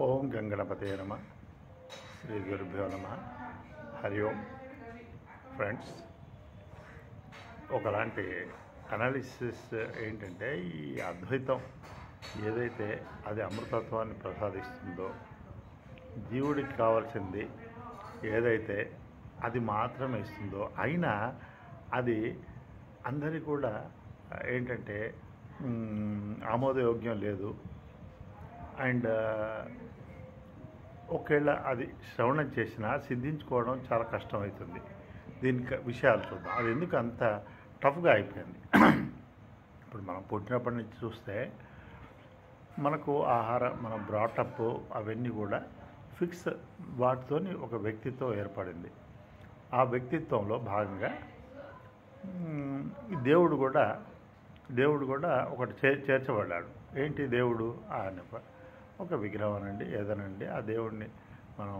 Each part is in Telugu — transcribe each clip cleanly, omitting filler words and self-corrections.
ఓం గంగణపతే నమ. శ్రీ గురుభ్యో నమ. హరి ఓం. ఫ్రెండ్స్, ఒకలాంటి అనాలిసిస్ ఏంటంటే, ఈ అద్వైతం ఏదైతే అది అమృతత్వాన్ని ప్రసాదిస్తుందో, జీవుడికి కావాల్సింది ఏదైతే అది మాత్రమే ఇస్తుందో, అయినా అది అందరికీ కూడా ఏంటంటే ఆమోదయోగ్యం లేదు. అండ్ ఒకవేళ అది శ్రవణం చేసినా సిద్ధించుకోవడం చాలా కష్టమవుతుంది. దీనికి విషయాలు చూద్దాం. అది ఎందుకు అంత టఫ్గా అయిపోయింది. ఇప్పుడు మనం పుట్టినప్పటి నుంచి చూస్తే మనకు ఆహారం, మన బ్రాటప్ అవన్నీ కూడా ఫిక్స్ వాటితోని ఒక వ్యక్తిత్వం ఏర్పడింది. ఆ వ్యక్తిత్వంలో భాగంగా దేవుడు కూడా ఒకటి చేర్చబడ్డాడు. ఏంటి దేవుడు? ఆయన ఒక విగ్రహం అనండి, ఏదనండి, ఆ దేవుడిని మనం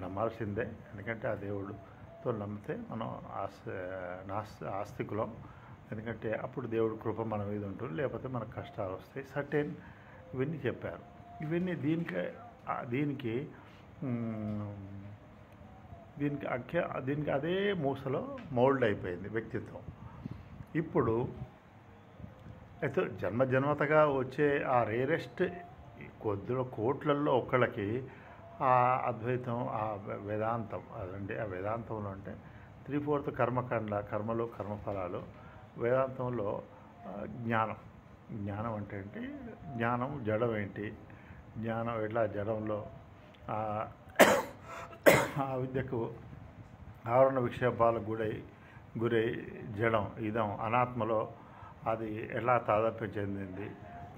నమ్మాల్సిందే. ఎందుకంటే ఆ దేవుడితో నమ్మితే మనం ఆస్తికులం. ఎందుకంటే అప్పుడు దేవుడి కృప మన మీద ఉంటుంది, లేకపోతే మనకు కష్టాలు వస్తాయి. సర్టెన్ ఇవన్నీ చెప్పారు. ఇవన్నీ దీనికి అదే మూసలో మౌల్డ్ అయిపోయింది వ్యక్తిత్వం. ఇప్పుడు అయితే జన్మతగా వచ్చే ఆ రేరెస్ట్ కోట్లల్లో ఒక్కళ్ళకి ఆ అద్వైతం, ఆ వేదాంతం అదండి. ఆ వేదాంతంలో అంటే 3/4 కర్మలు, కర్మఫలాలు. వేదాంతంలో జ్ఞానం అంటే ఏంటి? జ్ఞానం జడం ఏంటి? జ్ఞానం ఎట్లా జడంలో ఆ విద్యకు ఆవరణ విక్షేపాలకు గురై ఇదం అనాత్మలో అది ఎలా తాదాత్మ్యం చెందింది,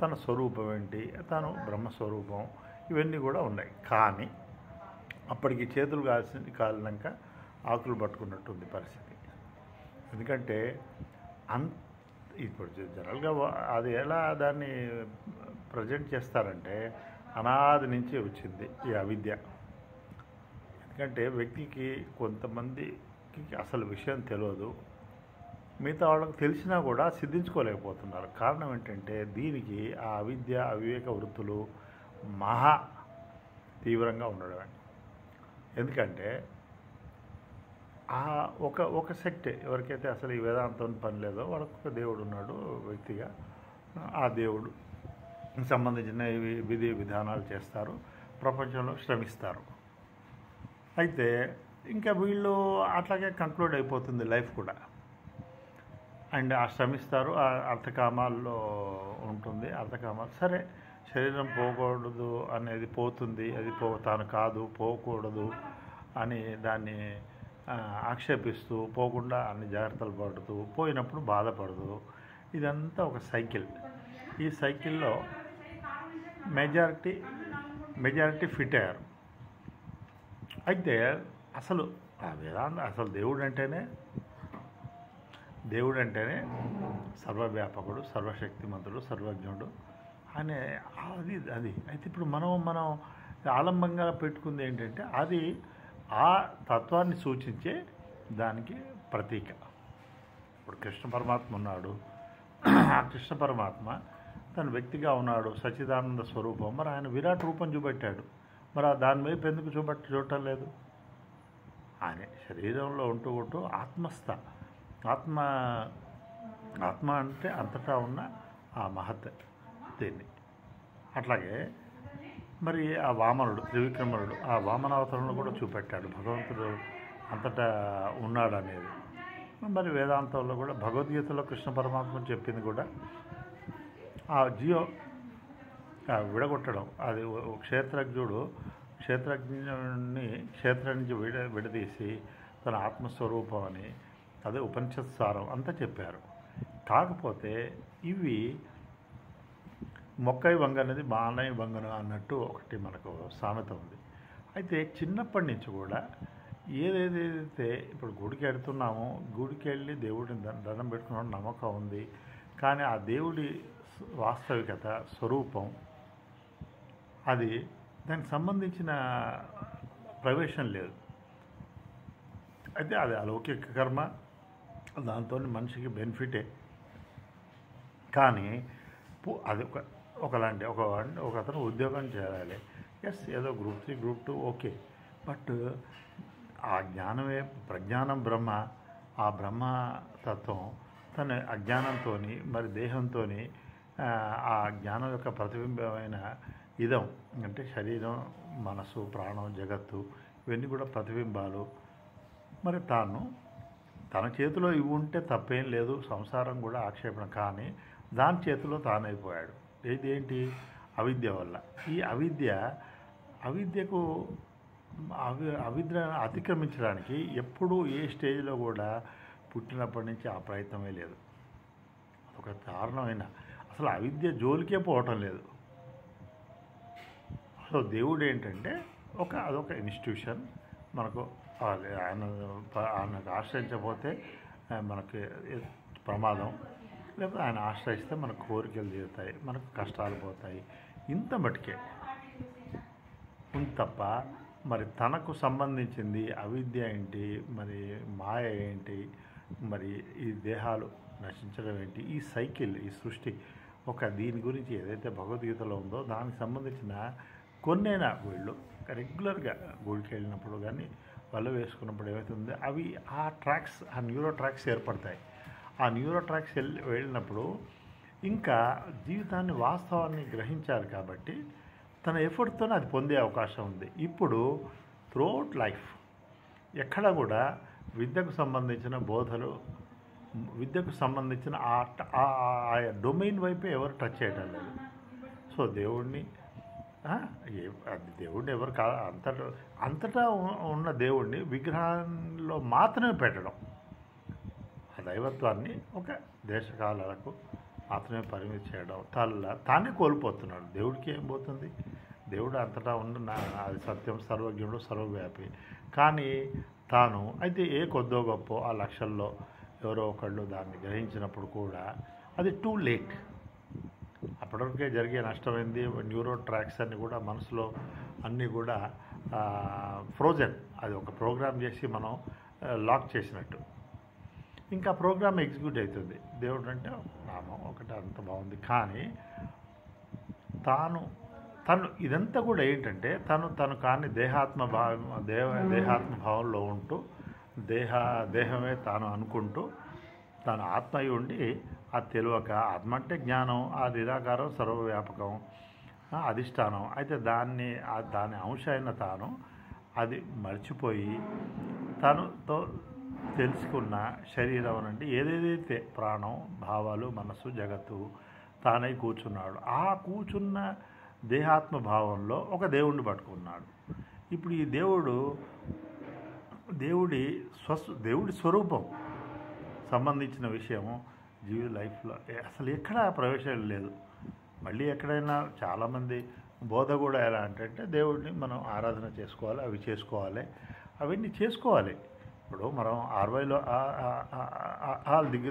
తన స్వరూపం ఏంటి, తను బ్రహ్మస్వరూపం, ఇవన్నీ కూడా ఉన్నాయి. కానీ అప్పటికి చేతులు కాలినాక ఆకులు పట్టుకున్నట్టుంది పరిస్థితి. ఎందుకంటే ఇప్పుడు జనరల్గా అది ఎలా దాన్ని ప్రజెంట్ చేస్తారంటే, అనాది నుంచి వచ్చింది ఈ అవిద్య. ఎందుకంటే వ్యక్తికి కొంతమందికి అసలు విషయం తెలియదు, మిగతా వాళ్ళకి తెలిసినా కూడా సిద్ధించుకోలేకపోతున్నారు. కారణం ఏంటంటే, దీనికి ఆ అవిద్య, అవివేక వృత్తులు మహా తీవ్రంగా ఉండడమే. ఎందుకంటే ఒక సెక్ట్ ఎవరికైతే అసలు ఈ వేదాంతం పని లేదో వాళ్ళకు ఒక దేవుడు ఉన్నాడు వ్యక్తిగా. ఆ దేవుడు సంబంధించిన విధి విధానాలు చేస్తారు, ప్రపంచంలో శ్రమిస్తారు. అయితే ఇంకా వీళ్ళు అట్లాగే కంక్లూడ్ అయిపోతుంది లైఫ్ కూడా. అండ్ ఆ శ్రమిస్తారు, ఆ అర్థకామాల్లో ఉంటుంది. అర్థకామాలు సరే, శరీరం పోకూడదు అనేది పోతుంది, అది తాను కాదు, పోకూడదు అని దాన్ని ఆక్షేపిస్తూ, పోకుండా అన్ని జాగ్రత్తలు పడుతూ, పోయినప్పుడు బాధపడదు. ఇదంతా ఒక సైకిల్. ఈ సైకిల్లో మెజారిటీ ఫిట్ అయ్యారు. అయితే అసలు ఆ వేదాంతం, అసలు దేవుడు అంటేనే సర్వవ్యాపకుడు, సర్వశక్తిమంతుడు, సర్వజ్ఞుడు అనే అది. అయితే ఇప్పుడు మనం ఆలంబంగా పెట్టుకుంది ఏంటంటే, అది ఆ తత్వాన్ని సూచించే దానికి ప్రతీక. ఇప్పుడు కృష్ణ పరమాత్మ ఉన్నాడు. ఆ కృష్ణ పరమాత్మ తన వ్యక్తిగా ఉన్నాడు, సచ్చిదానంద స్వరూపం. మరి ఆయన విరాట్ రూపం చూపెట్టాడు. మరి దాని వైపు ఎందుకు చూడటం లేదు? ఆయన శరీరంలో ఉంటూ ఆత్మ అంటే అంతటా ఉన్న ఆ మహత్ దీన్ని. అట్లాగే మరి ఆ వామనుడు, త్రివిక్రముడు, ఆ వామనావతారంలో కూడా చూపెట్టాడు భగవంతుడు అంతటా ఉన్నాడు అనేది. మరి వేదాంతంలో కూడా, భగవద్గీతలో కృష్ణ పరమాత్మ చెప్పింది కూడా ఆ విడగొట్టడం. అది క్షేత్రజ్ఞుని క్షేత్రం నుంచి విడదీసి తన ఆత్మస్వరూపం అని, అదే ఉపనిషత్ సారం అంతా చెప్పారు. కాకపోతే ఇవి మొక్కై వంగనది మానై వంగను అన్నట్టు ఒకటి మనకు సామెత ఉంది. అయితే చిన్నప్పటి నుంచి కూడా ఏదైతే ఇప్పుడు గుడికి వెళ్తున్నామో, గుడికి వెళ్ళి దేవుడిని దండం పెట్టుకున్న నమ్మకం ఉంది. కానీ ఆ దేవుడి వాస్తవికత, స్వరూపం, అది దానికి సంబంధించిన ప్రవేశం లేదు. అయితే అది అలౌకిక కర్మ, దాంతో మనిషికి బెనిఫిటే. కానీ అది ఒకలాంటి ఒక అతను ఉద్యోగం చేయాలి, ఎస్, ఏదో గ్రూప్ 3 గ్రూప్ 2 ఓకే. బట్ ఆ జ్ఞానమే ప్రజ్ఞానం బ్రహ్మ. ఆ బ్రహ్మతత్వం తన అజ్ఞానంతో మరి దేహంతో ఆ జ్ఞానం యొక్క ప్రతిబింబమైన ఇదం అంటే శరీరం, మనసు, ప్రాణం, జగత్తు ఇవన్నీ కూడా ప్రతిబింబాలు. మరి తన చేతిలో ఇవి ఉంటే తప్పేం లేదు, సంసారం కూడా ఆక్షేపణ. కానీ దాని చేతిలో తానైపోయాడు. ఏంటి? అవిద్య వల్ల. ఈ అవిద్యకు అవిద్యను అతిక్రమించడానికి ఎప్పుడూ ఏ స్టేజ్లో కూడా పుట్టినప్పటి నుంచి ఆ ప్రయత్నమే లేదు. అదొక కారణమైన అసలు అవిద్య జోలికే పోవటం లేదు. సో దేవుడు ఏంటంటే అదొక ఇన్స్టిట్యూషన్. మనకు ఆయనకు ఆశ్రయించకపోతే మనకి ప్రమాదం, లేకపోతే ఆయన ఆశ్రయిస్తే మనకు కోరికలు తీరుతాయి, మనకు కష్టాలు పోతాయి. ఇంత మటుకే ఉంది తప్ప మరి తనకు సంబంధించింది అవిద్య ఏంటి, మరి మాయ ఏంటి, మరి ఈ దేహాలు నశించడం ఏంటి, ఈ సైకిల్, ఈ సృష్టి దీని గురించి ఏదైతే భగవద్గీతలో ఉందో దానికి సంబంధించిన కొన్నైనా వీళ్ళు రెగ్యులర్గా గుడికి వెళ్ళినప్పుడు కానీ వల్ల వేసుకున్నప్పుడు ఏమైతే ఉందో అవి ఆ న్యూరో ట్రాక్స్ ఏర్పడతాయి. ఆ న్యూరో ట్రాక్స్ వెళ్ళినప్పుడు ఇంకా జీవితాన్ని, వాస్తవాన్ని గ్రహించారు కాబట్టి తన ఎఫర్ట్తోనే అది పొందే అవకాశం ఉంది. ఇప్పుడు త్రూఅవుట్ లైఫ్ ఎక్కడ కూడా విద్యకు సంబంధించిన బోధలు, విద్యకు సంబంధించిన ఆ డొమైన్ వైపే ఎవరు టచ్ చేయడం లేదు. సో దేవుడిని ఎవరు అంతటా ఉన్న దేవుడిని విగ్రహాల్లో మాత్రమే పెట్టడం, ఆ దైవత్వాన్ని దేశకాలకు మాత్రమే పరిమితి చేయడం, తానే కోల్పోతున్నాడు. దేవుడికి ఏం పోతుంది? దేవుడు అంతటా ఉన్న అది సత్యం, సర్వజ్ఞుడు, సర్వవ్యాపి. కానీ తాను అయితే కొద్దో గొప్ప ఆ లక్షల్లో ఎవరో ఒకళ్ళు దాన్ని గ్రహించినప్పుడు కూడా అది టూ లేట్. అప్పటివరకే జరిగే నష్టమైంది. న్యూరో ట్రాక్స్ అన్నీ కూడా మనసులో అన్నీ కూడా ఫ్రోజన్. అది ఒక ప్రోగ్రామ్ చేసి మనం లాక్ చేసినట్టు ఇంకా ప్రోగ్రామ్ ఎగ్జిక్యూట్ అవుతుంది. దేవుడు అంటే నామం ఒకటి అంత బాగుంది. కానీ తను ఇదంతా కూడా ఏంటంటే తను కానీ దేహాత్మ భావంలో ఉంటూ దేహమే తాను అనుకుంటూ తాను ఆత్మ అయి ఉండి అది తెలియక, ఆత్మ అంటే జ్ఞానం, ఆ నిరాకారం, సర్వవ్యాపకం, అధిష్టానం. అయితే దాని అంశ అయిన తాను అది మర్చిపోయి తనతో తెలుసుకున్న శరీరం అంటే ఏదేదైతే ప్రాణం, భావాలు, మనస్సు, జగత్తు తానై కూర్చున్నాడు. ఆ కూర్చున్న దేహాత్మ భావంలో ఒక దేవుణ్ణి పట్టుకున్నాడు. ఇప్పుడు ఈ దేవుడి స్వరూపం సంబంధించిన విషయం జీవి లైఫ్లో అసలు ఎక్కడా ప్రవేశం లేదు. మళ్ళీ ఎక్కడైనా చాలామంది బోధ కూడా ఎలా అంటే దేవుడిని మనం ఆరాధన చేసుకోవాలి, అవి చేసుకోవాలి, అవన్నీ చేసుకోవాలి. ఇప్పుడు మనం 60లో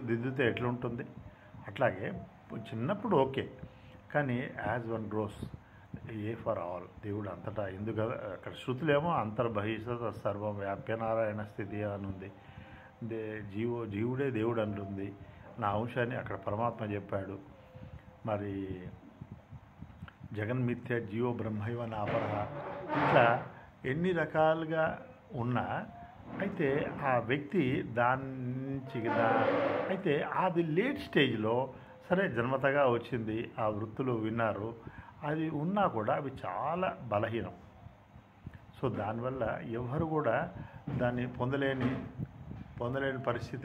దిద్దితే ఎట్లుంటుంది? అట్లాగే చిన్నప్పుడు ఓకే, కానీ as one gross for all. దేవుడు అంతటా ఎందుకు అక్కడ శృతులేమో అంతర్బహిషత్ సర్వం వ్యాప్యనారాయణ స్థితి అని ఉంది. జీవుడే దేవుడు అంటుంది. నా అంశాన్ని అక్కడ పరమాత్మ చెప్పాడు. మరి జగన్మిథ్య జీవో బ్రహ్మైవ నాపరహ, ఇట్లా ఎన్ని రకాలుగా ఉన్నా అయితే ఆ వ్యక్తి అయితే అది లేట్ స్టేజ్లో సరే జన్మతగా వచ్చింది, ఆ వృత్తులు విన్నారు, అది ఉన్నా కూడా అవి చాలా బలహీనం. సో దానివల్ల ఎవరు కూడా దాన్ని పొందలేని పరిస్థితి